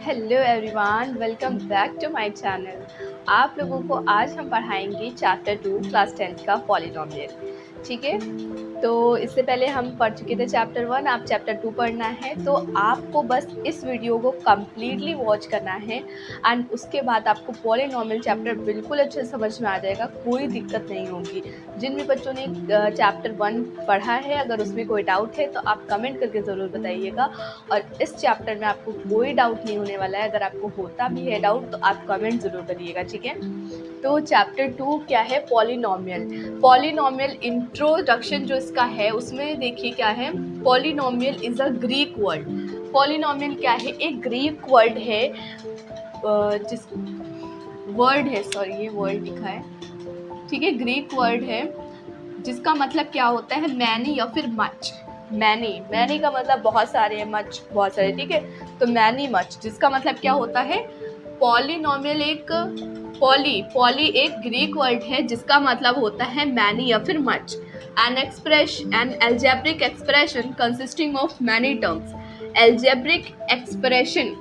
Hello everyone, welcome back to my channel. आप लोगों को आज हम पढ़ाएंगे चैप्टर 2 क्लास 10th का पॉलिनोमियल। ठीक है, तो इससे पहले हम पढ़ चुके थे चैप्टर 1। आप चैप्टर 2 पढ़ना है तो आपको बस इस वीडियो को कम्प्लीटली वॉच करना है एंड उसके बाद आपको पॉलिनोमियल चैप्टर बिल्कुल अच्छे से समझ में आ जाएगा, कोई दिक्कत नहीं होगी। जिन भी बच्चों ने चैप्टर 1 पढ़ा है, अगर उसमें कोई डाउट है तो आप कमेंट करके ज़रूर बताइएगा। और इस चैप्टर में आपको कोई डाउट नहीं होने वाला है। अगर आपको होता भी है डाउट तो आप कमेंट ज़रूर करिएगा, ठीक है। तो चैप्टर 2 क्या है? पॉलिनोमियल। पॉलिनोमियल इंट्रोडक्शन जो इसका है उसमें देखिए क्या है। Polynomial is a Greek word. Polynomial क्या है? एक ग्रीक वर्ड है, जिस वर्ड है, सॉरी ये वर्ड लिखा है, ठीक है, ग्रीक वर्ड है जिसका मतलब क्या होता है? मैनी या फिर मच। मैनी, मैनी का मतलब बहुत सारे है, मच बहुत सारे, ठीक है। तो मैनी मच जिसका मतलब क्या होता है? पॉलिनोमियल एक पॉली एक ग्रीक वर्ड है जिसका मतलब होता है मैनी या फिर much. An algebraic expression consisting of many terms. Algebraic expression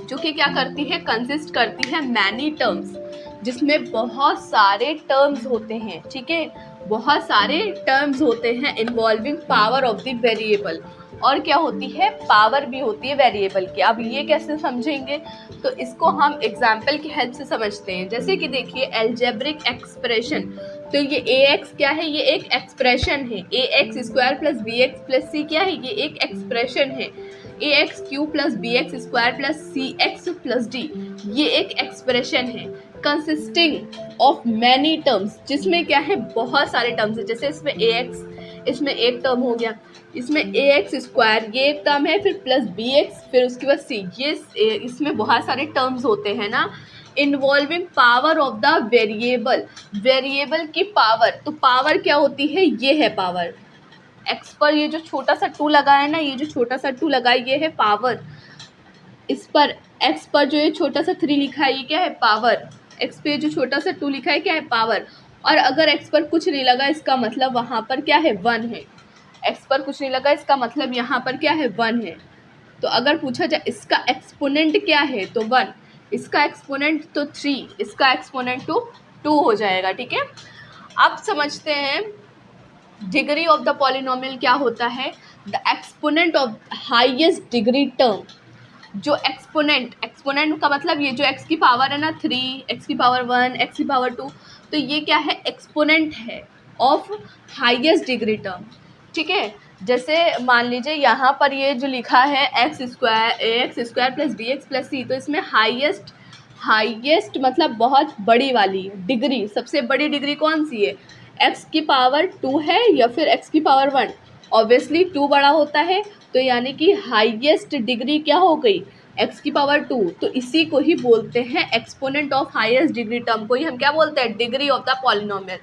जो कि क्या करती है? कंसिस्ट करती है मैनी टर्म्स, जिसमें बहुत सारे टर्म्स होते हैं, ठीक है, बहुत सारे टर्म्स होते हैं involving power of the variable. और क्या होती है? पावर भी होती है वेरिएबल की। अब ये कैसे समझेंगे? तो इसको हम एग्जाम्पल की हेल्प से समझते हैं। जैसे कि देखिए एल्जेब्रिक एक्सप्रेशन, तो ये ए एक्स क्या है? ये एक एक्सप्रेशन है। A X square plus B X plus C क्या है? ये एक एक्सप्रेशन है। A X cube plus B X square plus C X plus D, ये एक एक्सप्रेशन है कंसिस्टिंग ऑफ मैनी टर्म्स, जिसमें क्या है? बहुत सारे टर्म्स है। जैसे इसमें ए एक्स, इसमें एक टर्म हो गया, इसमें ए एक्स स्क्वायर ये एक टर्म है, फिर प्लस बी एक्स, फिर उसके बाद सी, ये इसमें बहुत सारे टर्म्स होते हैं ना। Involving power of the variable, variable की पावर। तो पावर क्या होती है? ये है पावर। एक्स पर ये जो छोटा सा 2 लगा है ना, ये जो छोटा सा 2 लगा है ये है पावर। इस पर एक्स पर जो ये छोटा सा 3 लिखा है ये क्या है? पावर। एक्स पे जो छोटा सा 2 लिखा है क्या है? पावर। और अगर एक्स पर कुछ नहीं लगा इसका मतलब वहाँ पर क्या है? 1 है। एक्स पर कुछ नहीं लगा इसका मतलब यहाँ पर क्या है? 1 है। तो अगर पूछा जाए इसका एक्सपोनेंट क्या है तो 1, इसका एक्सपोनेंट तो 3, इसका एक्सपोनेंट तो 2 हो जाएगा, ठीक है। अब समझते हैं डिग्री ऑफ द पॉलिनोमियल क्या होता है। The exponent of highest degree term. जो एक्सपोनेंट, एक्सपोनेंट का मतलब ये जो एक्स की पावर है ना 3, एक्स की पावर 1, एक्स की पावर 2, तो ये क्या है? एक्सपोनेंट है ऑफ हाईएस्ट डिग्री टर्म, ठीक है। जैसे मान लीजिए यहाँ पर ये जो लिखा है X square plus B X plus C, तो इसमें हाईएस्ट, हाईएस्ट मतलब बहुत बड़ी वाली डिग्री, सबसे बड़ी डिग्री कौन सी है? एक्स की पावर 2 है या फिर एक्स की पावर 1? ऑब्वियसली 2 बड़ा होता है, तो यानी कि हाईएस्ट डिग्री क्या हो गई? एक्स की पावर 2। तो इसी को ही बोलते हैं exponent of highest degree term को ही हम क्या बोलते हैं? Degree of the polynomial.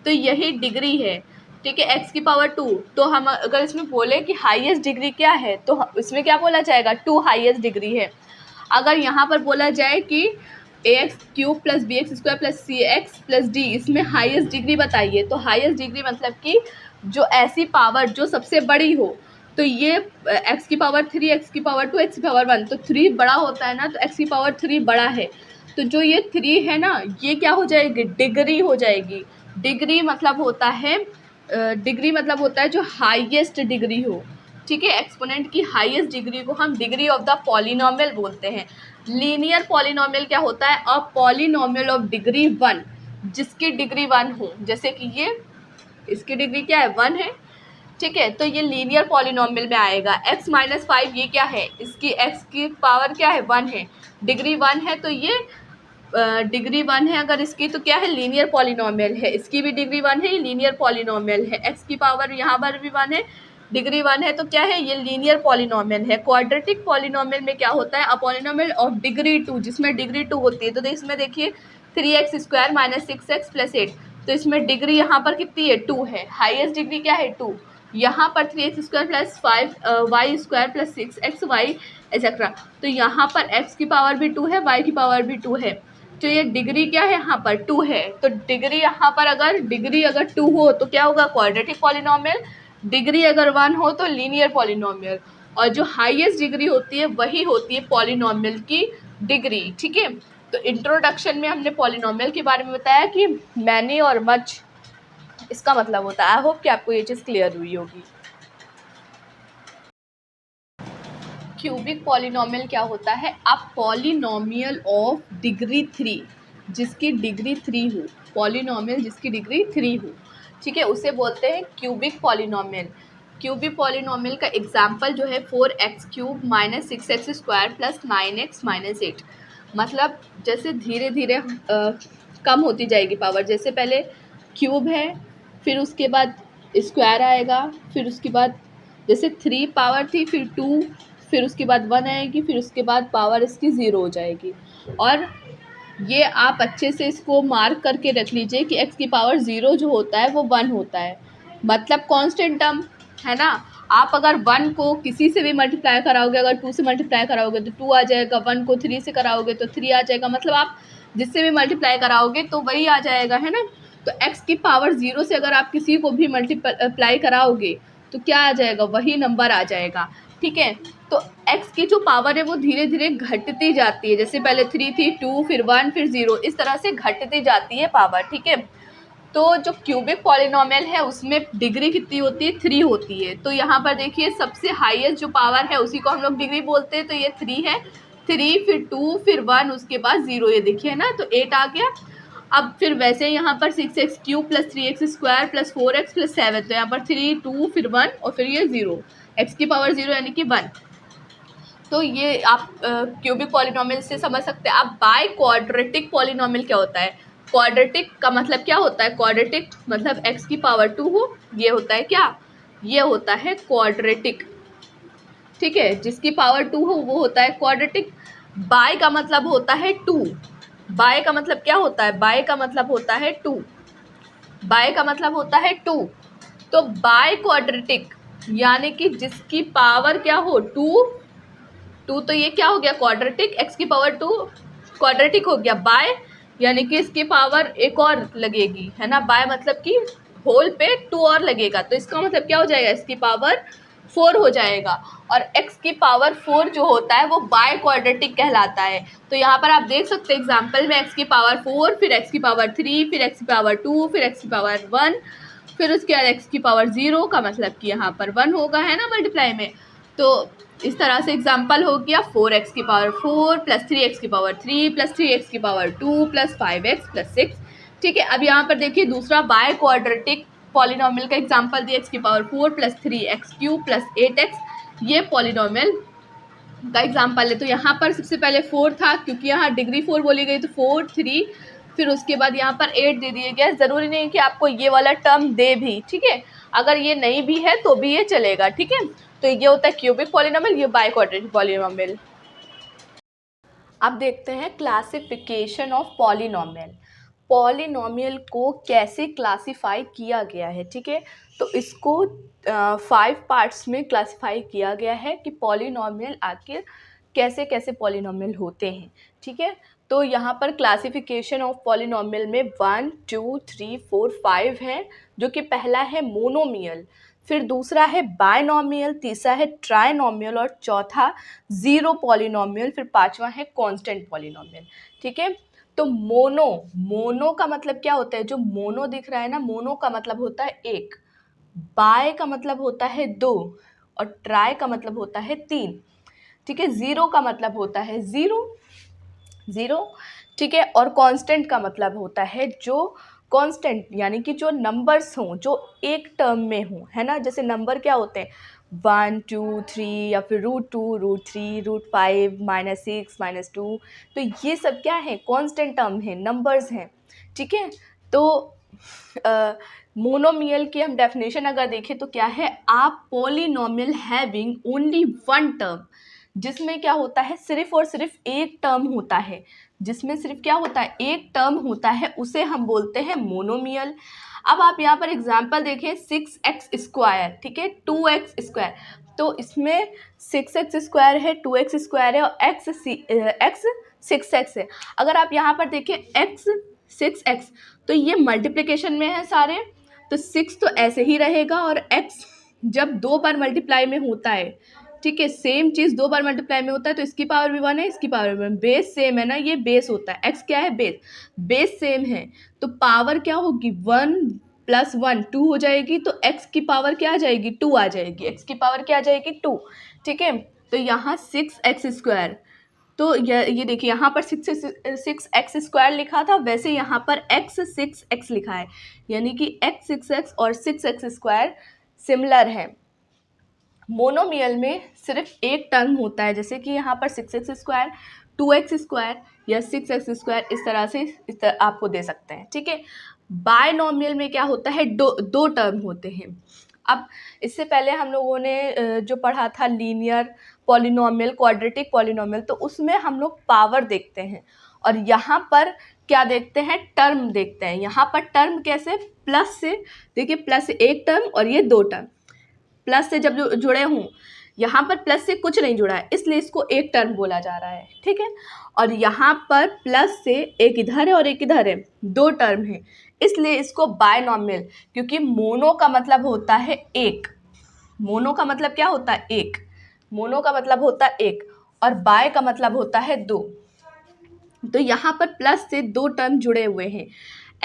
तो यही डिग्री है, ठीक है, एक्स की पावर 2। तो हम अगर इसमें बोले कि हाईएस्ट डिग्री क्या है तो इसमें क्या बोला जाएगा? 2 हाईएस्ट डिग्री है। अगर यहाँ पर बोला जाए कि A X cube plus B X square plus C X plus D, इसमें हाईएस्ट डिग्री बताइए, तो हाईएस्ट डिग्री मतलब कि जो ऐसी पावर जो सबसे बड़ी हो। तो ये एक्स की पावर 3, एक्स की पावर 2, एक्स की पावर 1, तो 3 बड़ा होता है ना, तो एक्स की पावर 3 बड़ा है। तो जो ये 3 है ना, ये क्या हो जाएगी? डिग्री हो जाएगी। डिग्री मतलब होता है, डिग्री मतलब होता है जो हाईएस्ट डिग्री हो, ठीक है। एक्सपोनेंट की हाईएस्ट डिग्री को हम डिग्री ऑफ द पॉलिनोमियल बोलते हैं। लीनियर पॉलिनोमियल क्या होता है? अ पॉलिनोमियल ऑफ डिग्री 1, जिसकी डिग्री 1 हो। जैसे कि ये, इसकी डिग्री क्या है? 1 है, ठीक है। तो ये लीनियर पॉलिनोमियल में आएगा। x माइनस 5 ये क्या है? इसकी x की पावर क्या है? 1 है, डिग्री 1 है, तो ये डिग्री 1 है अगर इसकी, तो क्या है? लीनियर पॉलिनोमियल है। इसकी भी डिग्री 1 है, ये लीनियर पॉलिनोमियल है। x की पावर यहाँ पर भी 1 है, डिग्री 1 है, तो क्या है? ये लीनियर पॉलिनोमियल है। क्वाड्रेटिक पॉलिनोमियल में क्या होता है? अ पॉलिनोमियल ऑफ डिग्री 2, जिसमें डिग्री 2 होती है। तो इसमें देखिए 3x square minus 6x plus 8, तो इसमें डिग्री यहाँ पर कितनी है? 2 है। हाईएस्ट डिग्री क्या है? 2। यहाँ पर 3x square plus 5y square plus 6xy etcetera, तो यहाँ पर x की पावर भी 2 है, y की पावर भी 2 है। तो ये डिग्री क्या है? यहाँ पर 2 है। तो डिग्री यहाँ पर अगर डिग्री अगर 2 हो तो क्या होगा? Quadratic polynomial. डिग्री अगर 1 हो तो लीनियर पॉलिनोमियल। और जो हाईएस्ट डिग्री होती है वही होती है पॉलिनोमियल की डिग्री। ठीक है, तो इंट्रोडक्शन में हमने पॉलिनोमियल के बारे में बताया कि मैनी और मच इसका मतलब होता है। आई होप कि आपको ये चीज़ क्लियर हुई होगी। क्यूबिक पॉलिनोमियल क्या होता है? अ पॉलिनोमियल ऑफ डिग्री 3, जिसकी डिग्री 3 हो, पॉलिनोमियल जिसकी डिग्री 3 हो, ठीक है, उसे बोलते हैं क्यूबिक पॉलिनोमियल। क्यूबिक पॉलिनोमियल का एग्जाम्पल जो है 4x³ minus 6x square plus 9x minus 8। मतलब जैसे धीरे धीरे कम होती जाएगी पावर, जैसे पहले क्यूब है, फिर उसके बाद स्क्वायर आएगा, फिर उसके बाद जैसे 3 पावर थी, फिर 2, फिर उसके बाद 1 आएगी, फिर उसके बाद पावर इसकी 0 हो जाएगी। और ये आप अच्छे से इसको मार्क करके रख लीजिए कि x की पावर 0 जो होता है वो 1 होता है, मतलब कांस्टेंट टर्म है ना। आप अगर 1 को किसी से भी मल्टीप्लाई कराओगे, अगर 2 से मल्टीप्लाई कराओगे तो 2 आ जाएगा, 1 को 3 से कराओगे तो 3 आ जाएगा, मतलब आप जिससे भी मल्टीप्लाई कराओगे तो वही आ जाएगा, है ना। तो x की पावर 0 से अगर आप किसी को भी मल्टीप्लाई कराओगे तो क्या आ जाएगा? वही नंबर आ जाएगा। ठीक है, तो x की जो पावर है वो धीरे धीरे घटती जाती है, जैसे पहले 3 थी, 2, फिर 1, फिर 0, इस तरह से घटती जाती है पावर। ठीक है, तो जो क्यूबिक पॉलिनोमियल है उसमें डिग्री कितनी होती है? 3 होती है। तो यहाँ पर देखिए सबसे हाईएस्ट जो पावर है उसी को हम लोग डिग्री बोलते हैं, तो ये 3 है, 3 फिर 2 फिर 1 उसके बाद 0, ये देखिए ना, तो 8 आ गया। अब फिर वैसे यहाँ पर 6x³ plus 3x square plus 4x plus 7, तो यहाँ पर 3, 2 फिर 1 और फिर ये 0, x की पावर 0 यानी कि 1। तो ये आप क्यूबिक पॉलिनोमियल से समझ सकते हैं। अब बाय क्वाड्रेटिक पॉलिनोमियल क्या होता है? क्वाड्रेटिक का मतलब क्या होता है? क्वाड्रेटिक मतलब x की पावर 2 हो, ये होता है क्या? ये होता है क्वाड्रेटिक। ठीक है, जिसकी पावर 2 हो वो होता है क्वाड्रेटिक। बाय का मतलब होता है 2। बाय का मतलब क्या होता है? बाय का मतलब होता है 2। बाय का मतलब होता है 2। तो बाय क्वाड्रेटिक यानी कि जिसकी पावर क्या हो? 2। तो ये क्या हो गया? क्वाड्रेटिक। x की पावर 2 क्वाड्रेटिक हो गया। बाय यानी कि इसकी पावर एक और लगेगी, है ना। बाय मतलब कि होल पे 2 और लगेगा, तो इसका मतलब क्या हो जाएगा? इसकी पावर 4 हो जाएगा। और x की पावर 4 जो होता है वो बाय क्वाड्रेटिक कहलाता है। तो यहाँ पर आप देख सकते हैं एग्जाम्पल में x की पावर 4, फिर x की पावर 3, फिर x की पावर 2, फिर x की पावर 1, फिर उसके बाद x की पावर 0 का मतलब कि यहाँ पर 1 होगा, है ना, मल्टीप्लाई में। तो इस तरह से एग्जाम्पल हो गया 4x की पावर 4 प्लस 3x की पावर 3 प्लस 3x की पावर 2 प्लस 5x प्लस 6। ठीक है, अब यहाँ पर देखिए दूसरा बाय क्वाड्रेटिक पॉलिनोमियल का एग्जाम्पल दिया, x की power 4 plus 3x³ plus 8x, ये पॉलिनोमियल का एग्जाम्पल है। तो यहाँ पर सबसे पहले 4 था, क्योंकि यहाँ डिग्री 4 बोली गई, तो 4, 3, फिर उसके बाद यहाँ पर 8 दे दिए गया। ज़रूरी नहीं कि आपको ये वाला टर्म दे भी, ठीक है, अगर ये नहीं भी है तो भी ये चलेगा। ठीक है, तो ये होता है क्यूबिक पॉलिनोमियल, ये बाय क्वाड्रेटिक पॉलिनोमियल। अब देखते हैं क्लासिफिकेशन ऑफ पॉलिनोमियल। पॉलिनोमियल को कैसे क्लासिफाई किया गया है? ठीक है, तो इसको 5 पार्ट्स में क्लासिफाई किया गया है कि पॉलिनोमियल आखिर कैसे कैसे पॉलिनोमियल होते हैं। ठीक है, तो यहाँ पर क्लासिफिकेशन ऑफ पॉलिनोमियल में 1, 2, 3, 4, 5 हैं, जो कि पहला है मोनोमियल, फिर दूसरा है बायनोमियल, तीसरा है ट्राइनोमियल और चौथा ज़ीरो पॉलिनोमियल, फिर पांचवा है कांस्टेंट पॉलिनोमियल। ठीक है, तो मोनो का मतलब क्या होता है? जो मोनो दिख रहा है ना, मोनो का मतलब होता है एक, बाय का मतलब होता है 2 और ट्राई का मतलब होता है 3। ठीक है, ज़ीरो का मतलब होता है ज़ीरो। ठीक है, और कांस्टेंट का मतलब होता है जो कांस्टेंट यानी कि जो नंबर्स हों, जो एक टर्म में हों, है ना। जैसे नंबर क्या होते हैं? 1, 2, 3 या फिर √2, √3, √5, -6, -2, तो ये सब क्या है? कांस्टेंट टर्म है, नंबर्स हैं। ठीक है, तो मोनोमियल की हम डेफिनेशन अगर देखें तो क्या है? आप polynomial having only one term, जिसमें क्या होता है? सिर्फ और सिर्फ एक टर्म होता है, जिसमें सिर्फ क्या होता है? एक टर्म होता है, उसे हम बोलते हैं मोनोमियल। अब आप यहाँ पर एग्जांपल देखें, 6x², ठीक है, 2x², तो इसमें 6x² है, 2x² है और x 6x है। अगर आप यहाँ पर देखें x 6x, तो ये मल्टीप्लिकेशन में है सारे, तो 6 तो ऐसे ही रहेगा और x जब 2 बार मल्टीप्लाई में होता है ठीक है, सेम चीज़ 2 बार मल्टीप्लाई में होता है तो इसकी पावर भी 1 है, इसकी पावर भी 1, बेस सेम है ना, ये बेस होता है। x क्या है? बेस। बेस सेम है तो पावर क्या होगी? 1 + 1 2 हो जाएगी, तो x की पावर क्या आ जाएगी? 2 आ जाएगी। x की पावर क्या आ जाएगी? 2। ठीक है, तो यहाँ 6x², तो ये देखिए यहाँ पर 6x² लिखा था, वैसे यहाँ पर x 6x लिखा है, यानी कि x 6x और 6x² सिमिलर है। मोनोमियल में सिर्फ एक टर्म होता है, जैसे कि यहाँ पर 6x², 2x² या 6x², इस तरह आपको दे सकते हैं। ठीक है, बायनोमियल में क्या होता है? दो टर्म होते हैं। अब इससे पहले हम लोगों ने जो पढ़ा था लीनियर पॉलिनोमियल, क्वाड्रेटिक पॉलिनोमियल, तो उसमें हम लोग पावर देखते हैं, और यहाँ पर क्या देखते हैं? टर्म देखते हैं। यहाँ पर टर्म कैसे? प्लस से, देखिए प्लस एक टर्म और ये 2 टर्म, प्लस से जब जुड़े हों, यहाँ पर प्लस से कुछ नहीं जुड़ा है, इसलिए इसको एक टर्म बोला जा रहा है। ठीक है, और यहाँ पर प्लस से एक इधर है और एक इधर है, 2 टर्म है, इसलिए इसको बायनोमियल, क्योंकि मोनो का मतलब होता है एक। मोनो का मतलब क्या होता है? एक। मोनो का मतलब होता है एक, और बाय का मतलब होता है 2। तो यहाँ पर प्लस से 2 टर्म जुड़े हुए हैं,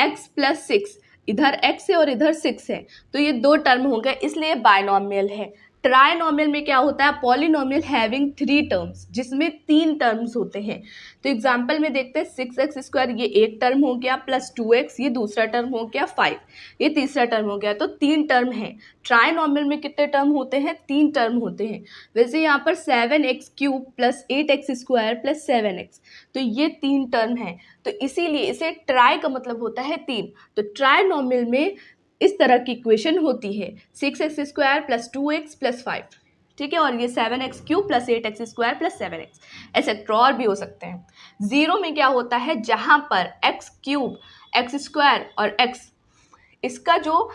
x + 6, इधर x है और इधर 6 है, तो ये 2 टर्म हो गए, इसलिए बायनोमियल है। ट्राइनोमियल में क्या होता है? पॉलिनोमियल हैविंग 3 टर्म्स, जिसमें 3 टर्म्स होते हैं। तो एग्जांपल में देखते हैं, 6x², ये एक टर्म हो गया, प्लस 2x, ये दूसरा टर्म हो गया, 5 ये तीसरा टर्म हो गया, तो 3 टर्म है। ट्राइनोमियल में कितने टर्म होते हैं? 3 टर्म होते हैं। वैसे यहाँ पर 7x³ + 8x² + 7x, तो ये 3 टर्म है, तो इसीलिए इसे ट्राई का मतलब होता है 3। तो ट्राइनोमियल में इस तरह की इक्वेशन होती है, 6x² + 2x + 5, ठीक है, और ये 7x³ + 8x² + 7x, एक्सेट्रा और भी हो सकते हैं। जीरो में क्या होता है? जहाँ पर x³ x² और x, इसका जो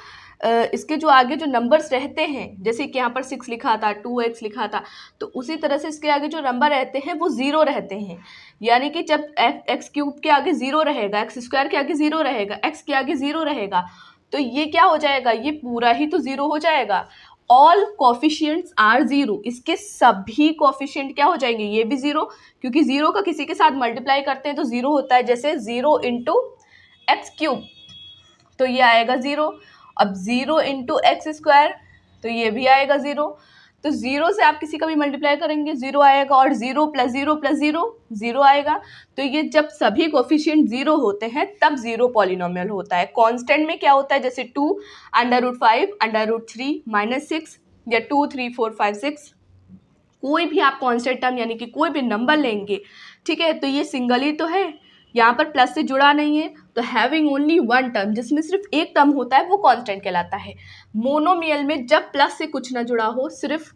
इसके जो आगे जो नंबर्स रहते हैं, जैसे कि यहाँ पर 6 लिखा था, 2x लिखा था, तो उसी तरह से इसके आगे जो नंबर रहते हैं वो 0 रहते हैं। यानी कि जब x³ के आगे 0 रहेगा, x² के आगे 0 रहेगा, x के आगे 0 रहेगा, तो ये क्या हो जाएगा? ये पूरा ही तो 0 हो जाएगा। ऑल कोफिशिएंट्स आर 0, इसके सभी कोफिशिएंट क्या हो जाएंगे? ये भी 0, क्योंकि 0 का किसी के साथ मल्टीप्लाई करते हैं तो 0 होता है, जैसे 0 × x³, तो ये आएगा 0। अब 0 × x², तो ये भी आएगा 0। तो 0 से आप किसी का भी मल्टीप्लाई करेंगे 0 आएगा, और 0 + 0 + 0 0 आएगा। तो ये जब सभी कोफिशिएंट 0 होते हैं तब 0 पॉलिनोमियल होता है। कांस्टेंट में क्या होता है? जैसे 2, √5, √3, -6, या 2, 3, 4, 5, 6, कोई भी आप कांस्टेंट टर्म यानी कि कोई भी नंबर लेंगे, ठीक है, तो ये सिंगल ही तो है, यहाँ पर प्लस से जुड़ा नहीं है, तो हैविंग ओनली 1 टर्म, जिसमें सिर्फ एक टर्म होता है, वो कांस्टेंट कहलाता है। मोनोमियल में जब प्लस से कुछ ना जुड़ा हो, सिर्फ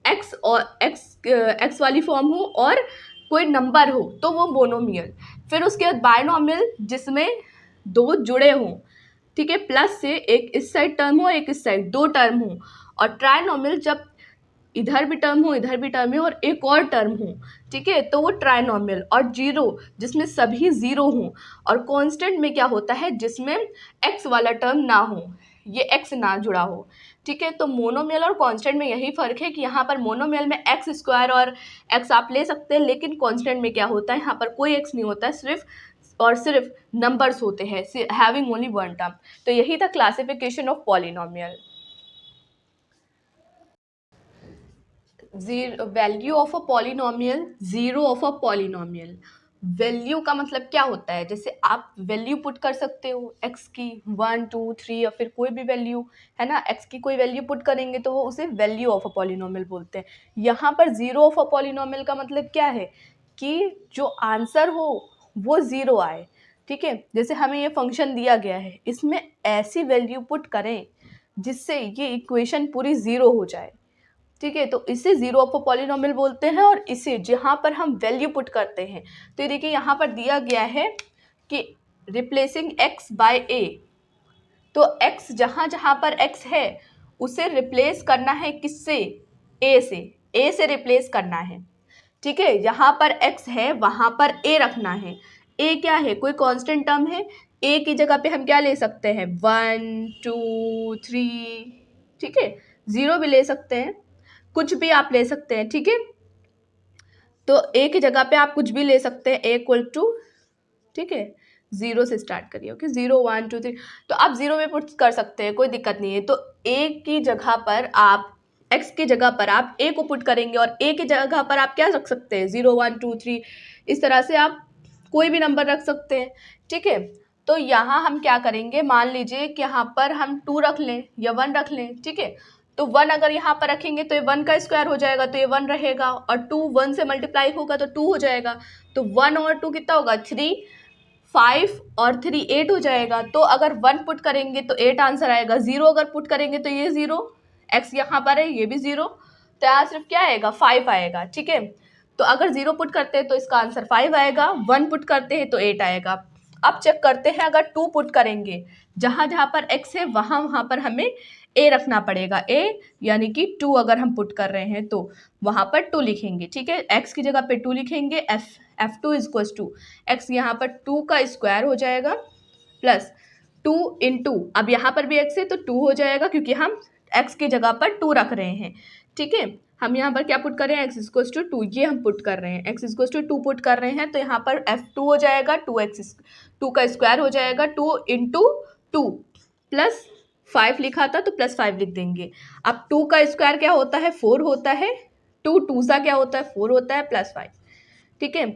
x और x वाली फॉर्म हो और कोई नंबर हो, तो वो मोनोमियल। फिर उसके बाद बायनोमियल, जिसमें 2 जुड़े हों, ठीक है, प्लस से एक इस साइड टर्म हो, एक इस साइड, 2 टर्म हो। और ट्राइनोमियल जब इधर भी टर्म हो, इधर भी टर्म हो और एक और टर्म हो, ठीक है, तो वो ट्राइनोमियल। और 0, जिसमें सभी 0 हों। और कांस्टेंट में क्या होता है? जिसमें x वाला टर्म ना हो, ये x ना जुड़ा हो, ठीक है। तो मोनोमियल और कांस्टेंट में यही फ़र्क है कि यहाँ पर मोनोमियल में x² और x आप ले सकते हैं, लेकिन कांस्टेंट में क्या होता है? यहाँ पर कोई x नहीं होता है, सिर्फ और सिर्फ नंबर्स होते हैं, हैविंग ओनली 1 टर्म। तो यही था classification of polynomial. Value of a polynomial, zero of a polynomial. Value का मतलब क्या होता है? जैसे आप वैल्यू पुट कर सकते हो x की 1, 2, 3 या फिर कोई भी वैल्यू, है ना, x की कोई वैल्यू पुट करेंगे तो वो उसे वैल्यू ऑफ अ पॉलिनोमियल बोलते हैं। यहाँ पर जीरो ऑफ अ पॉलिनोमियल का मतलब क्या है? कि जो आंसर हो वो ज़ीरो आए, ठीक है। जैसे हमें ये फंक्शन दिया गया है, इसमें ऐसी वैल्यू पुट करें जिससे ये इक्वेशन पूरी ज़ीरो हो जाए, ठीक है, तो इसे जीरो ऑफ अ पॉलिनोमियल बोलते हैं। और इसे जहाँ पर हम वैल्यू पुट करते हैं, तो ये देखिए यहाँ पर दिया गया है कि रिप्लेसिंग x बाय a, तो x जहाँ जहाँ पर x है उसे रिप्लेस करना है किससे? a से रिप्लेस करना है, ठीक है। यहाँ पर x है वहाँ पर a रखना है। a क्या है? कोई कांस्टेंट टर्म है, a की जगह पे हम क्या ले सकते हैं? 1, 2, 3, ठीक है, 0 भी ले सकते हैं। कुछ भी आप ले सकते हैं, ठीक है। तो a की जगह पे आप कुछ भी ले सकते हैं, a इक्वल टू, ठीक है, 0 से स्टार्ट करिए, ओके, 0 1 2 3, तो आप 0 में पुट कर सकते हैं, कोई दिक्कत नहीं है। तो a की जगह पर आप, x की जगह पर आप a को पुट करेंगे और a की जगह पर आप क्या रख सकते हैं, 0 1 2 3, इस तरह से आप कोई भी नंबर रख सकते हैं, ठीक है। तो यहाँ हम क्या करेंगे, मान लीजिए कि यहाँ पर हम 2 रख लें या 1 रख लें, ठीक है। तो 1 अगर यहाँ पर रखेंगे तो ये 1 का स्क्वायर हो जाएगा, तो ये 1 रहेगा, और 2 1 से मल्टीप्लाई होगा तो 2 हो जाएगा। तो 1 और 2 कितना होगा, 3, 5 और 3 8 हो जाएगा। तो अगर 1 पुट करेंगे तो 8 आंसर आएगा, 0 अगर पुट करेंगे तो ये 0, x यहाँ पर है, ये भी 0, तो यहाँ सिर्फ क्या आएगा, 5 आएगा, ठीक है। तो अगर 0 पुट करते हैं तो इसका आंसर 5 आएगा, 1 पुट करते हैं तो 8 आएगा। अब चेक करते हैं, अगर 2 पुट करेंगे, जहाँ जहाँ पर x है वहाँ पर हमें a रखना पड़ेगा, a यानी कि 2 अगर हम पुट कर रहे हैं तो वहाँ पर 2 लिखेंगे, ठीक है। x की जगह पे 2 लिखेंगे, f2 is equals to x, यहाँ पर 2 का स्क्वायर हो जाएगा प्लस 2 इंटू, अब यहाँ पर भी x है तो 2 हो जाएगा क्योंकि हम x की जगह पर 2 रख रहे हैं, ठीक है। हम यहाँ पर क्या पुट कर रहे हैं, x इक्वल्स टू 2, ये हम पुट कर रहे हैं, x इक्वल्स टू 2 पुट कर रहे हैं, तो यहाँ पर f2 हो जाएगा 2 का स्क्वायर हो जाएगा, 2 इंटू 2 प्लस 5 लिखा था तो प्लस 5 लिख देंगे। अब 2 का स्क्वायर क्या होता है, 4 होता है, 2 2 सा क्या होता है, 4 होता है, प्लस 5, ठीक है।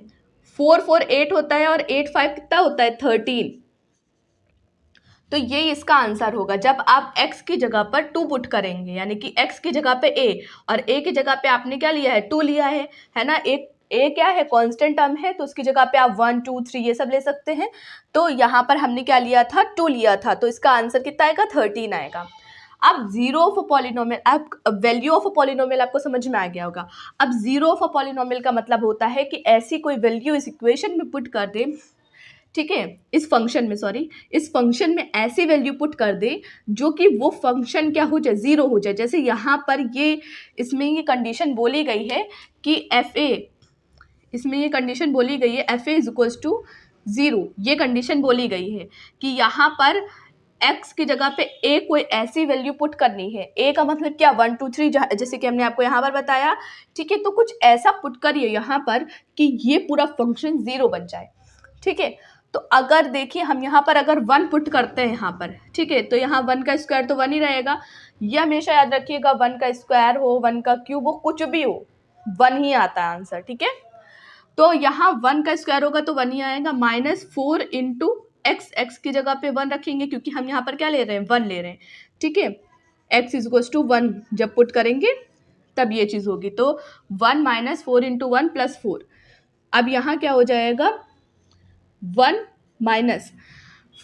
4 4 8 होता है और 8 5 कितना होता है, 13। तो ये इसका आंसर होगा जब आप x की जगह पर 2 पुट करेंगे, यानी कि x की जगह पे a और a की जगह पे आपने क्या लिया है, 2 लिया है ना। एक a क्या है, कांस्टेंट टर्म है, तो उसकी जगह पे आप 1 2 3 ये सब ले सकते हैं। तो यहाँ पर हमने क्या लिया था, 2 लिया था, तो इसका आंसर कितना आएगा, 13 आएगा। अब जीरो ऑफ अ पॉलिनोमियल, अब वैल्यू ऑफ अ पॉलिनोमियल आपको समझ में आ गया होगा। अब जीरो ऑफ अ पॉलिनोमियल का मतलब होता है कि ऐसी कोई वैल्यू इस इक्वेशन में पुट कर दे, ठीक है, इस फंक्शन में ऐसी वैल्यू पुट कर दे जो कि वो फंक्शन क्या हो जाए, जीरो हो जाए। जैसे यहाँ पर ये, इसमें ये कंडीशन बोली गई है कि एफ ए, इसमें ये कंडीशन बोली गई है f a is equals to 0, ये कंडीशन बोली गई है कि यहाँ पर x की जगह पे a कोई ऐसी वैल्यू पुट करनी है। a का मतलब क्या, 1 2 3, जैसे कि हमने आपको यहाँ पर बताया, ठीक है। तो कुछ ऐसा पुट करिए यहाँ पर कि ये पूरा फंक्शन 0 बन जाए, ठीक है। तो अगर देखिए हम यहाँ पर अगर 1 पुट करते हैं यहाँ पर, ठीक है, तो यहाँ 1 का स्क्वायर तो 1 ही रहेगा। ये हमेशा याद रखिएगा, 1 का स्क्वायर हो, 1 का क्यूब हो, कुछ भी हो, 1 ही आता है आंसर, ठीक है। तो यहाँ 1 का स्क्वायर होगा तो 1 ही आएगा, -4 इंटू एक्स की जगह पे 1 रखेंगे क्योंकि हम यहाँ पर क्या ले रहे हैं, 1 ले रहे हैं, ठीक है। x इज इक्वल्स टू 1 जब पुट करेंगे तब ये चीज़ होगी, तो 1 - 4 इंटू 1 प्लस 4। अब यहाँ क्या हो जाएगा, 1 माइनस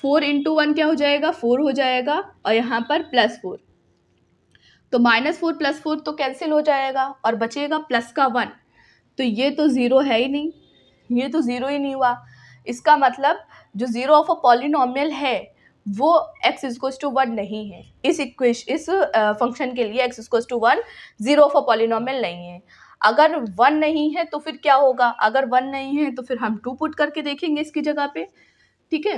4 इंटू 1 क्या हो जाएगा, 4 हो जाएगा, और यहाँ पर प्लस 4, तो -4 प्लस 4 तो कैंसिल हो जाएगा और बचेगा प्लस का 1। तो ये तो 0 है ही नहीं, ये तो 0 ही नहीं हुआ। इसका मतलब जो जीरो ऑफ अ पॉलिनोमियल है वो x इक्वल्स टू 1 नहीं है। इस फंक्शन के लिए x equals to 1 zero of a polynomial नहीं है। अगर 1 नहीं है तो फिर क्या होगा, अगर 1 नहीं है तो फिर हम 2 पुट करके देखेंगे इसकी जगह पे, ठीक है।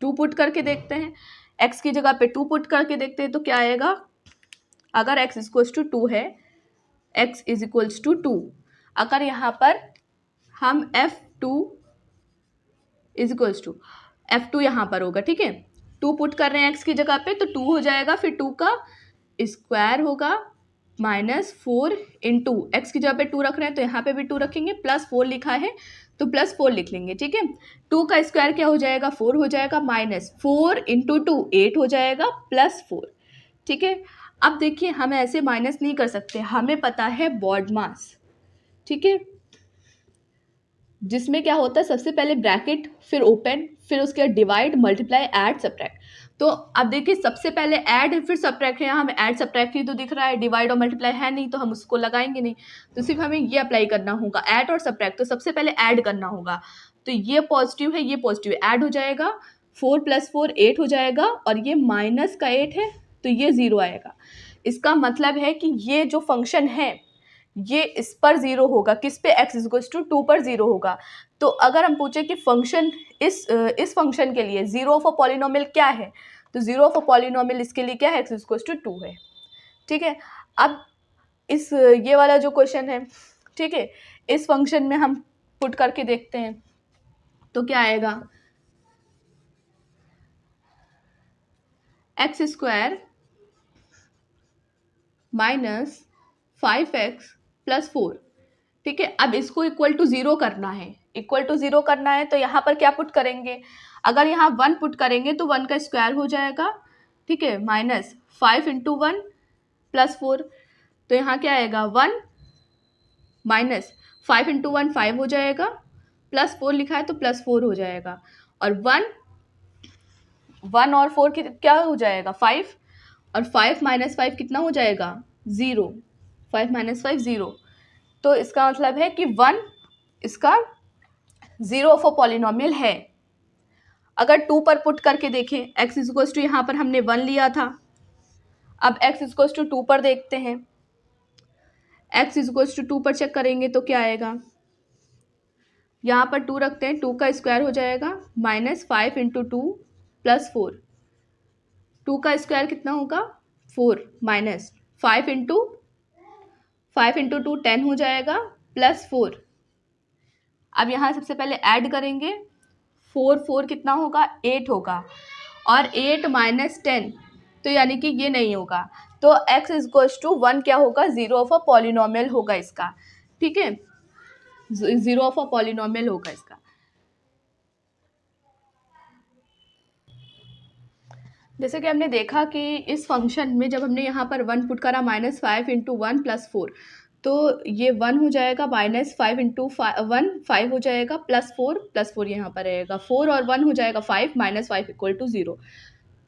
2 पुट करके देखते हैं, x की जगह पे 2 पुट करके देखते हैं तो क्या आएगा, अगर x इक्वल्स टू 2 है, x इज इक्वल्स टू 2, अगर यहाँ पर हम f2 is equals to f2 यहाँ पर होगा, ठीक है, 2 पुट कर रहे हैं x की जगह पे तो 2 हो जाएगा, फिर 2 का स्क्वायर होगा -4 इंटू एक्स की जगह पे 2 रख रहे हैं तो यहाँ पे भी 2 रखेंगे, प्लस 4 लिखा है तो प्लस 4 लिख लेंगे, ठीक है। 2 का स्क्वायर क्या हो जाएगा, 4 हो जाएगा, -4 इंटू 2 8 हो जाएगा, प्लस 4, ठीक है। अब देखिए हम ऐसे माइनस नहीं कर सकते, हमें पता है बॉड मास, ठीक है, जिसमें क्या होता है सबसे पहले ब्रैकेट, फिर ओपन, फिर उसके बाद डिवाइड, मल्टीप्लाई, ऐड, सब्ट्रैक्ट। तो अब देखिए सबसे पहले ऐड है फिर सब्ट्रैक्ट है, यहाँ हमें ऐड सब्ट्रैक्ट ही तो दिख रहा है, डिवाइड और मल्टीप्लाई है नहीं तो हम उसको लगाएंगे नहीं, तो सिर्फ हमें ये अप्लाई करना होगा, ऐड और सब्ट्रैक्ट। तो सबसे पहले ऐड करना होगा, तो ये पॉजिटिव है, ये पॉजिटिव है, ऐड हो जाएगा, 4 + 4 8 हो जाएगा, और ये -8 है तो ये 0 आएगा। इसका मतलब है कि ये जो फंक्शन है ये इस पर 0 होगा, किस पे, x इक्वल्स टू 2 पर 0 होगा। तो अगर हम पूछे कि फंक्शन इस फंक्शन के लिए जीरो ऑफ अ पॉलिनोमियल क्या है, तो जीरो ऑफ अ पॉलिनोमियल इसके लिए क्या है, x इक्वल्स टू 2 है, ठीक है। अब इस ये वाला जो क्वेश्चन है, ठीक है, इस फंक्शन में हम पुट करके देखते हैं तो क्या आएगा, x square minus 5x plus 4। ठीक है, अब इसको इक्वल टू ज़ीरो करना है, इक्वल टू ज़ीरो करना है तो यहाँ पर क्या पुट करेंगे, अगर यहाँ 1 पुट करेंगे तो 1 का स्क्वायर हो जाएगा, ठीक है, माइनस 5 इंटू 1 प्लस 4, तो यहाँ क्या आएगा 1 माइनस 5 इंटू 1 5 हो जाएगा, प्लस 4 लिखा है तो प्लस 4 हो जाएगा, और 1 और 4 क्या हो जाएगा 5, और 5 माइनस 5 कितना हो जाएगा 0, 5 माइनस 5 0, तो इसका मतलब है कि 1 इसका ज़ीरो ऑफ अ पॉलिनोमियल है। अगर 2 पर पुट करके देखें, x इक्वल्स टू यहाँ पर हमने 1 लिया था, अब x इक्वल्स टू 2 पर देखते हैं, x इक्वल्स टू 2 पर चेक करेंगे तो क्या आएगा, यहाँ पर 2 रखते हैं, 2 का स्क्वायर हो जाएगा माइनस 5 इंटू 2 प्लस 4, 2 का स्क्वायर कितना होगा 4, माइनस 5 इंटू 2 10 हो जाएगा प्लस 4। अब यहाँ सबसे पहले ऐड करेंगे, 4 कितना होगा 8 होगा, और 8 माइनस 10 तो यानी कि ये नहीं होगा, तो x इक्वल्स टू 1 क्या होगा, ज़ीरो ऑफ अ पॉलिनोमियल होगा इसका, ठीक है, ज़ीरो ऑफ अ पॉलिनोमियल होगा इसका। जैसे कि हमने देखा कि इस फंक्शन में जब हमने यहाँ पर 1 पुट करा माइनस 5 इंटू 1 प्लस 4, तो ये 1 हो जाएगा, माइनस 5 इंटू 1 5 हो जाएगा, प्लस 4 यहाँ पर रहेगा, 4 और 1 हो जाएगा 5, माइनस 5 इक्वल टू 0।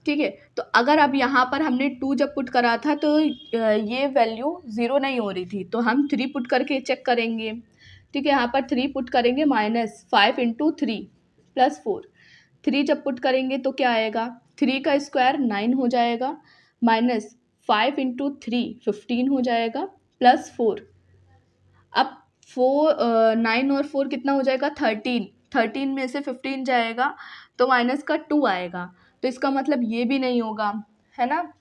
ठीक है, तो अगर अब यहाँ पर हमने 2 जब पुट करा था तो ये वैल्यू 0 नहीं हो रही थी, तो हम 3 पुट करके चेक करेंगे। ठीक है, यहाँ पर 3 पुट करेंगे, माइनस 5 इंटू 3 प्लस 4, 3 जब पुट करेंगे तो क्या आएगा, 3 का स्क्वायर 9 हो जाएगा, माइनस 5 इंटू 3 15 हो जाएगा, प्लस 4, अब 9 और 4 कितना हो जाएगा 13, 13 में से 15 जाएगा तो माइनस का 2 आएगा, तो इसका मतलब ये भी नहीं होगा, है ना,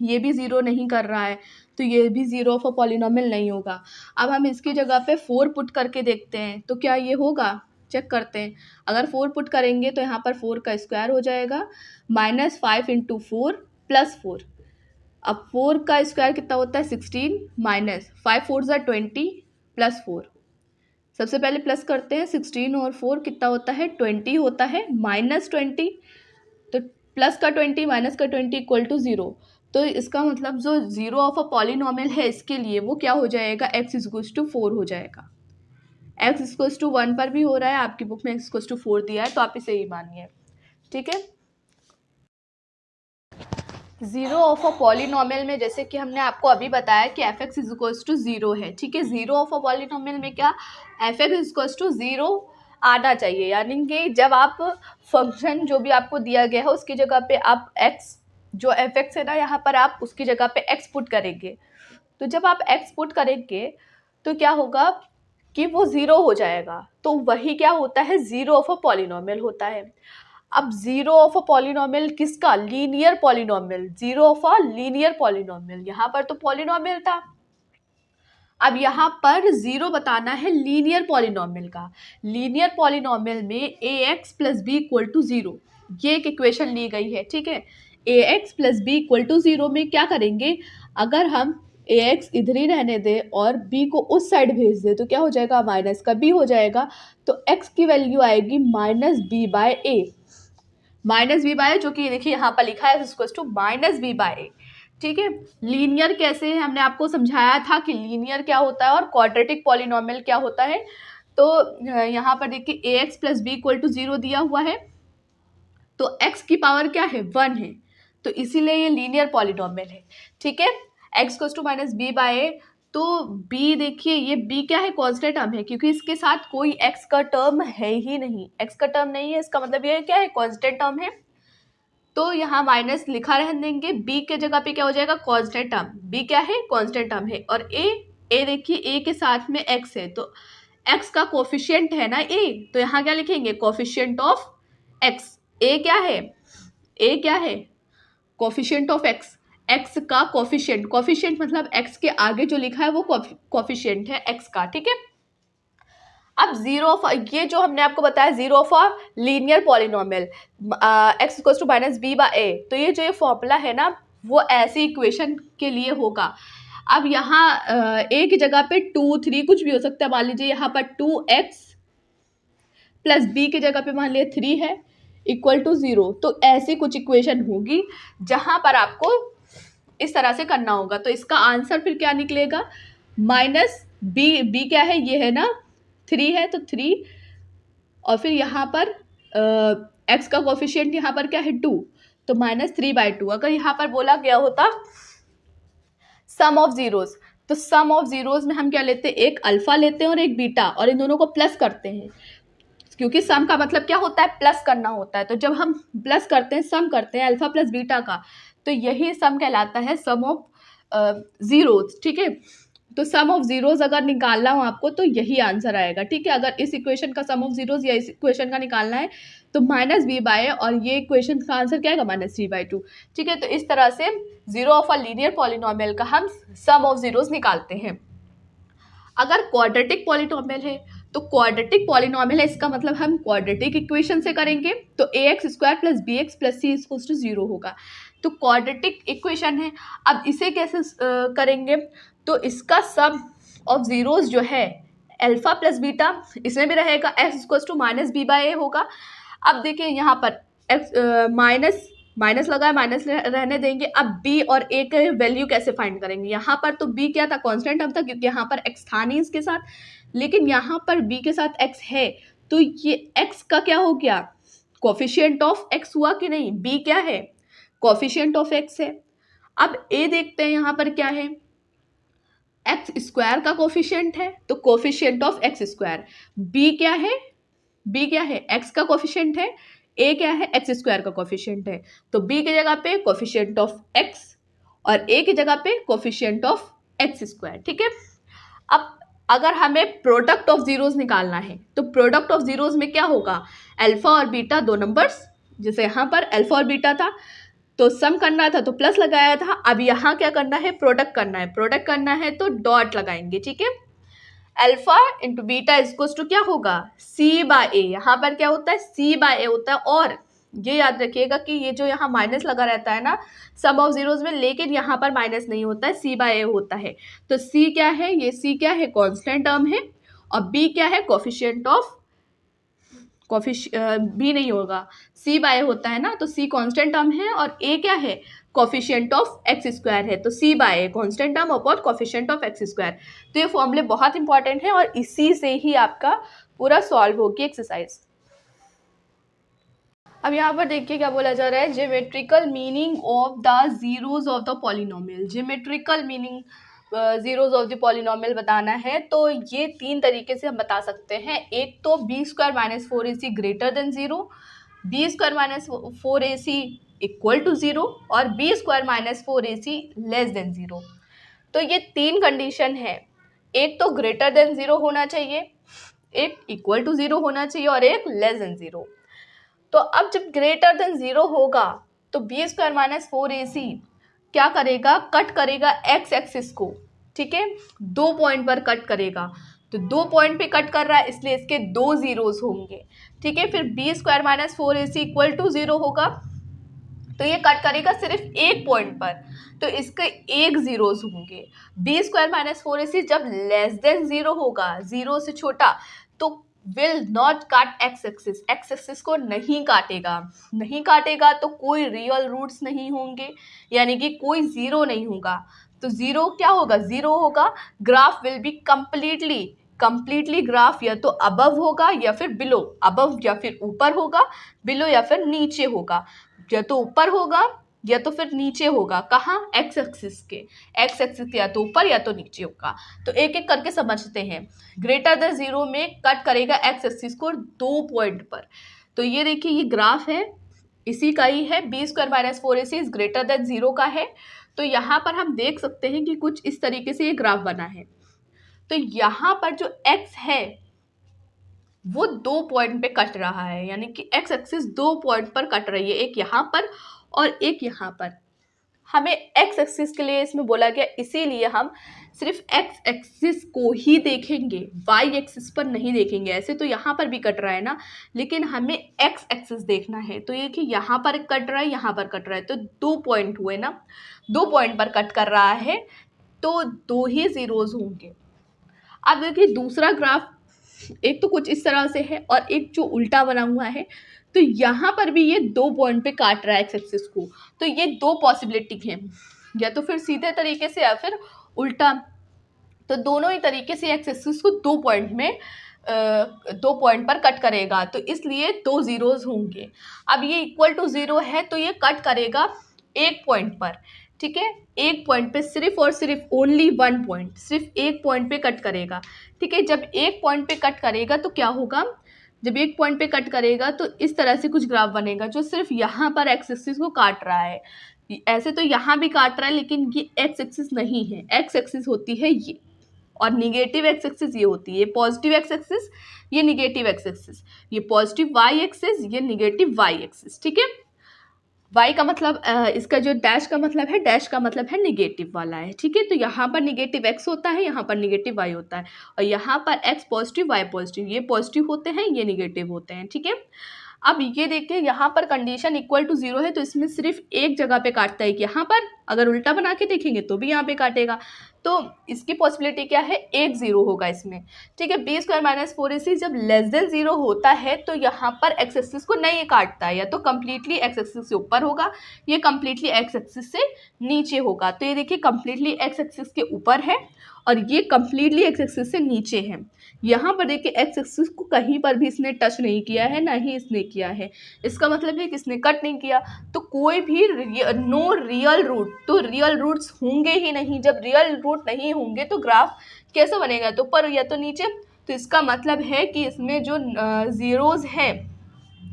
ये भी ज़ीरो नहीं कर रहा है, तो ये भी ज़ीरो ऑफ अ पॉलिनोमियल नहीं होगा। अब हम इसकी जगह पे 4 पुट करके देखते हैं तो क्या ये होगा, चेक करते हैं। अगर 4 पुट करेंगे तो यहाँ पर 4 का स्क्वायर हो जाएगा, माइनस 5 इंटू 4 प्लस 4, अब 4 का स्क्वायर कितना होता है 16, माइनस 5 4 ज़ा 20 प्लस 4, सबसे पहले प्लस करते हैं, 16 और 4 कितना होता है 20 होता है, माइनस 20, तो प्लस का 20 माइनस का 20 इक्वल टू 0, तो इसका मतलब जो ज़ीरो ऑफ अ पॉलिनोमियल है इसके लिए वो क्या हो जाएगा, x इक्वल्स टू 4 हो जाएगा। x इक्वल्स टू 1 पर भी हो रहा है, आपकी बुक में x इक्वल्स टू 4 दिया है तो आप इसे ही मानिए, ठीक है। ज़ीरो ऑफ अ पॉलिनोमियल में जैसे कि हमने आपको अभी बताया कि f x is equals to zero है, ठीक है, ज़ीरो ऑफ अ पॉलिनोमियल में क्या f x is equals to zero आना चाहिए, यानी कि जब आप फंक्शन जो भी आपको दिया गया है उसकी जगह पे आप एक्स, जो एफ एक्स है ना यहाँ पर आप उसकी जगह पे एक्स पुट करेंगे, तो जब आप एक्स पुट करेंगे तो क्या होगा कि वो ज़ीरो हो जाएगा, तो वही क्या होता है ज़ीरो ऑफ अ पॉलिनोमियल होता है। अब ज़ीरो ऑफ अ पॉलिनोमियल किसका, linear polynomial, zero of a linear polynomial, यहाँ पर तो पॉलिनोमियल था, अब यहाँ पर ज़ीरो बताना है लीनियर पॉलिनोमियल का। लीनियर पॉलिनोमियल में A X plus B equal to zero, ये एक इक्वेशन ली गई है, ठीक है, A X plus B equal to zero में क्या करेंगे, अगर हम ए एक्स इधर ही रहने दें और बी को उस साइड भेज दें तो क्या हो जाएगा, माइनस का बी हो जाएगा, तो एक्स की वैल्यू आएगी minus B by A, minus B by, जो कि देखिए यहाँ पर लिखा है equals to minus B by A, ठीक है। लीनियर कैसे है, हमने आपको समझाया था कि लीनियर क्या होता है और क्वाड्रेटिक पॉलिनोमियल क्या होता है, तो यहाँ पर देखिए A X plus B equal to 0 दिया हुआ है, तो x की पावर क्या है 1 है, तो इसीलिए ये लीनियर पॉलिनोमियल है, ठीक है। x equals to minus B by A, तो b देखिए ये b क्या है, कांस्टेंट टर्म है, क्योंकि इसके साथ कोई x का टर्म है ही नहीं, x का टर्म नहीं है, इसका मतलब ये क्या है, कांस्टेंट टर्म है, तो यहाँ माइनस लिखा रहने देंगे, b के जगह पे क्या हो जाएगा, कांस्टेंट टर्म, b क्या है, कांस्टेंट टर्म है, और a देखिए a के साथ में x है, तो x का कोफिशिएंट है ना a, तो यहाँ क्या लिखेंगे, कोफिशिएंट ऑफ x, a क्या है, कोफिशिएंट ऑफ x, एक्स का कोफिशिएंट, कोफिशिएंट मतलब एक्स के आगे जो लिखा है वो कोफिशिएंट है एक्स का, ठीक है। अब जीरो ऑफ, ये जो हमने आपको बताया zero of a linear polynomial X equals to minus B by A, तो ये जो ये फॉर्मूला है ना वो ऐसी इक्वेशन के लिए होगा। अब यहाँ ए की जगह पे 2 3 कुछ भी हो सकता है, मान लीजिए यहाँ पर 2x प्लस बी की जगह पे मान लिया 3 है इक्वल टू 0, तो ऐसी कुछ इक्वेशन होगी जहां पर आपको इस तरह से करना होगा। तो इसका आंसर फिर क्या निकलेगा, माइनस बी, बी क्या है ये है ना 3 है, तो 3 और फिर यहाँ पर एक्स का कोफिशिएंट यहाँ पर क्या है 2, तो -3/2। अगर यहाँ पर बोला गया होता सम ऑफ जीरोज, तो सम ऑफ जीरोज में हम क्या लेते हैं, एक अल्फा लेते हैं और एक बीटा, और इन दोनों को प्लस करते हैं, क्योंकि सम का मतलब क्या होता है, प्लस करना होता है। तो जब हम प्लस करते हैं, सम करते हैं अल्फा प्लस बीटा का, तो यही सम कहलाता है सम ऑफ जीरोज, ठीक है। तो सम ऑफ जीरोज अगर निकालना हो आपको तो यही आंसर आएगा, ठीक है। अगर इस इक्वेशन का सम ऑफ जीरोज या इस इक्वेशन का निकालना है तो -b/a, और ये इक्वेशन का आंसर क्या आएगा -3/2, ठीक है। तो इस तरह से zero of a linear polynomial का हम सम ऑफ जीरोज निकालते हैं। अगर क्वाड्रेटिक पॉलिनोमियल है तो क्वाड्रेटिक पॉलिनोमियल है, इसका मतलब हम क्वाड्रेटिक इक्वेशन से करेंगे, तो ax² + bx + c = 0 होगा। तो क्वाड्रेटिक इक्वेशन है। अब इसे कैसे करेंगे, तो इसका सम ऑफ जीरोज जो है अल्फा प्लस बीटा, इसमें भी रहेगा x = -b/a होगा। अब देखिए यहाँ पर x माइनस लगा है, माइनस रहने देंगे। अब b और a के वैल्यू कैसे फाइंड करेंगे, यहाँ पर तो b क्या था, कांस्टेंट टर्म था, क्योंकि यहाँ पर x था नहीं इसके साथ, लेकिन यहाँ पर b के साथ x है, तो ये x का क्या हो गया, कोफिशिएंट ऑफ x हुआ कि नहीं, b क्या है, कोफिशिएंट ऑफ x है। अब a देखते हैं यहाँ पर क्या है, x² का कोफिशिएंट है, तो कोफिशिएंट ऑफ x²। b क्या है, b क्या है, x का कोफिशिएंट है, a क्या है, x² का कोफिशिएंट है, तो b की जगह पे कोफिशिएंट ऑफ x और a की जगह पे कोफिशिएंट ऑफ x², ठीक है। अब अगर हमें प्रोडक्ट ऑफ जीरोज निकालना है तो प्रोडक्ट ऑफ जीरोज में क्या होगा, अल्फा और बीटा दो नंबर्स, जैसे यहाँ पर अल्फा और बीटा था तो सम करना था तो प्लस लगाया था, अब यहाँ क्या करना है, प्रोडक्ट करना है, प्रोडक्ट करना है तो डॉट लगाएंगे, ठीक है। Alpha into beta equals to क्या होगा, c/a, यहाँ पर क्या होता है c/a होता है। और ये याद रखिएगा कि ये जो यहाँ माइनस लगा रहता है ना सम ऑफ जीरोज में, लेकिन यहाँ पर माइनस नहीं होता है, c/a होता है। तो c क्या है, ये c क्या है, कांस्टेंट टर्म है, और b क्या है, कोफिशिएंट ऑफ b नहीं होगा, c/a होता है ना, तो c कांस्टेंट टर्म है और a क्या है, कोफिशिएंट ऑफ x² है, तो c/a constant term upon coefficient of x²। तो ये फॉर्मूले बहुत इंपॉर्टेंट है और इसी से ही आपका पूरा सॉल्व होगी एक्सरसाइज। अब यहाँ पर देखिए क्या बोला जा रहा है, geometrical meaning of the zeros of the polynomial. Geometrical meaning zeros of the polynomial बताना है तो ये 3 तरीके से हम बता सकते हैं। एक तो b² - 4ac greater than 0, b² - 4ac equal to 0 और b² - 4ac लेस देन 0। तो ये 3 कंडीशन है, एक तो ग्रेटर देन 0 होना चाहिए, एक इक्वल टू 0 होना चाहिए और एक लेस देन 0। तो अब जब ग्रेटर देन 0 होगा तो b² - 4ac क्या करेगा, कट करेगा x एक्सिस को, ठीक है, 2 पॉइंट पर कट करेगा, तो 2 पॉइंट पे कट कर रहा है इसलिए इसके 2 जीरोज होंगे, ठीक है। फिर b² - 4ac इक्वल टू 0 होगा, तो ये कट करेगा सिर्फ एक पॉइंट पर, तो इसके 1 जीरोज होंगे। b² - 4ac जब लेस देन 0 होगा, 0 से छोटा, तो विल नॉट काट एक्स एक्सिस, एक्स एक्सिस को नहीं काटेगा, नहीं काटेगा तो कोई रियल रूट्स नहीं होंगे, यानी कि कोई जीरो नहीं होगा। तो जीरो क्या होगा, जीरो होगा, graph will be completely graph या तो अबव होगा या फिर बिलो, अबव या फिर ऊपर होगा, बिलो या फिर नीचे होगा, या तो ऊपर होगा या तो फिर नीचे होगा, कहाँ, एक्स एक्सिस के, एक्स एक्सिस या तो ऊपर या तो नीचे होगा। तो एक एक करके समझते हैं। ग्रेटर देन 0 में कट करेगा एक्स एक्सिस को 2 पॉइंट पर, तो ये देखिए ये ग्राफ है, इसी का ही है, b² - 4ac ग्रेटर देन 0 का है। तो यहाँ पर हम देख सकते हैं कि कुछ इस तरीके से ये ग्राफ बना है। तो यहाँ पर जो x है वो 2 पॉइंट पे कट रहा है, यानी कि x एक्सिस 2 पॉइंट पर कट रही है, एक यहाँ पर और एक यहाँ पर। हमें एक्स एक्सिस के लिए इसमें बोला गया, इसीलिए हम सिर्फ एक्स एक्सिस को ही देखेंगे, वाई एक्सिस पर नहीं देखेंगे। ऐसे तो यहाँ पर भी कट रहा है ना, लेकिन हमें एक्स एक्सिस देखना है। तो ये कि यहाँ पर कट रहा है, यहाँ पर कट रहा है, तो 2 पॉइंट हुए ना, 2 पॉइंट पर कट कर रहा है तो 2 ही जीरोज होंगे। अब देखिए दूसरा ग्राफ, एक तो कुछ इस तरह से है और एक जो उल्टा बना हुआ है, तो यहाँ पर भी ये 2 पॉइंट पे काट रहा है एक्स एक्सिस को। तो ये 2 पॉसिबिलिटी हैं, या तो फिर सीधे तरीके से या फिर उल्टा। तो दोनों ही तरीके से एक्स एक्सिस को 2 पॉइंट में 2 पॉइंट पर कट करेगा, तो इसलिए 2 जीरोज होंगे। अब ये इक्वल टू 0 है तो ये कट करेगा 1 पॉइंट पर, ठीक है, 1 पॉइंट पे, सिर्फ और सिर्फ ओनली 1 पॉइंट, सिर्फ 1 पॉइंट पे कट करेगा, ठीक है। जब 1 पॉइंट पे कट करेगा तो क्या होगा, जब 1 पॉइंट पे कट करेगा तो इस तरह से कुछ ग्राफ बनेगा जो सिर्फ यहाँ पर एक्स एक्सिस को काट रहा है। ऐसे तो यहाँ भी काट रहा है, लेकिन ये एक्स एक्सिस नहीं है, एक्स एक्सिस होती है ये, और निगेटिव एक्स एक्सिस ये होती है, ये पॉजिटिव एक्स एक्सिस, ये निगेटिव एक्स एक्सिस, ये पॉजिटिव वाई एक्सिस, ये निगेटिव वाई एक्सिस, ठीक है। वाई का मतलब इसका जो डैश का मतलब है, डैश का मतलब है निगेटिव वाला है, ठीक है। तो यहाँ पर निगेटिव एक्स होता है, यहाँ पर निगेटिव वाई होता है, और यहाँ पर एक्स पॉजिटिव वाई पॉजिटिव, ये पॉजिटिव होते हैं, ये निगेटिव होते हैं, ठीक है। अब ये देखिए यहाँ पर कंडीशन इक्वल टू 0 है, तो इसमें सिर्फ एक जगह पे काटता है कि यहाँ पर, अगर उल्टा बना के देखेंगे तो भी यहाँ पे काटेगा, तो इसकी पॉसिबिलिटी क्या है, 1 0 होगा इसमें, ठीक है। बी स्क्वायर माइनस 4ac जब लेस देन 0 होता है तो यहाँ पर एक्स एक्सिस को नहीं काटता है, या तो कम्प्लीटली एक्स एक्सिस से ऊपर होगा, ये कम्प्लीटली एक्स एक्सिस से नीचे होगा। तो ये देखिए कम्प्लीटली एक्स एक्सिस के ऊपर है और ये कम्प्लीटली एक्स एक्सिस से नीचे है। यहाँ पर देखिए एक्स एक्सिस को कहीं पर भी इसने टच नहीं किया है, ना ही इसने किया है, इसका मतलब है कि इसने कट नहीं किया। तो कोई भी नो रियल रूट, तो रियल रूट्स होंगे ही नहीं। जब रियल रूट नहीं होंगे तो ग्राफ कैसे बनेगा, तो ऊपर या तो नीचे। तो इसका मतलब है कि इसमें जो जीरोज हैं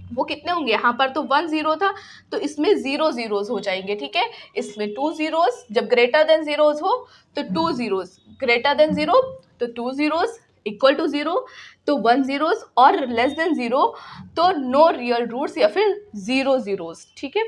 वो कितने होंगे, यहाँ पर तो 1 0 था, तो इसमें 0 जीरोज हो जाएंगे, ठीक है। इसमें 2 जीरोज, जब ग्रेटर देन जीरोज हो तो 2 जीरोज, ग्रेटर देन 0 तो 2 जीरोज, इक्वल टू 0 तो 1 जीरोज, और लेस देन 0 तो नो रियल रूट्स या फिर 0 जीरोज, ठीक है।